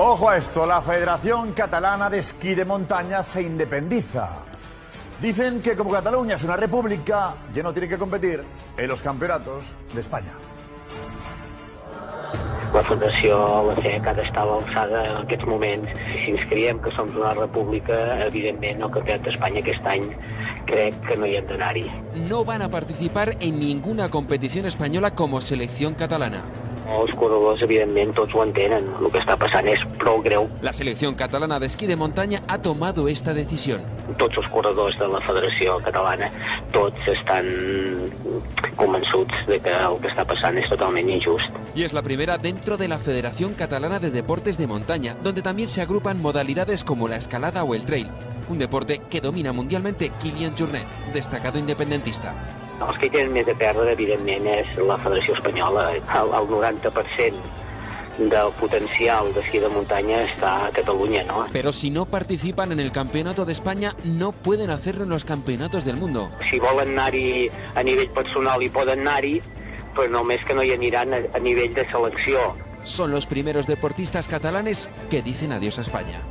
Ojo a esto, la Federación Catalana de Esquí de Montaña se independiza. Dicen que como Cataluña es una república, ya no tiene que competir en los campeonatos de España. La Federació, la FEC, ha d'estar a l'alçada en aquests moments. Si ens creiem que som una república, evidentment el campionat d'Espanya aquest any crec que no hi hem d'anar-hi. No van a participar en ninguna competición española como selección catalana. Els corredors, evidentment, tots ho entenen. El que està passant és prou greu. La selección catalana de esquí de montaña ha tomado esta decisión. Tots els corredors de la Federació Catalana, tots estan convençuts de que el que està passant és totalment injust. Y es la primera dentro de la Federación Catalana de Deportes de Montaña, donde también se agrupan modalidades como la escalada o el trail, un deporte que domina mundialmente Kilian Jornet, destacado independentista. Els que hi tenen més a perdre, evidentment, és la Federació Espanyola. El 90% del potencial d'esquí de muntanya està a Catalunya, ¿no? Pero si no participan en el Campeonato de España, no pueden hacerlo en los campeonatos del mundo. Si volen anar-hi a nivell personal hi poden anar-hi, però només que no hi aniran a nivell de selecció. Son los primeros deportistas catalanes que dicen adiós a España.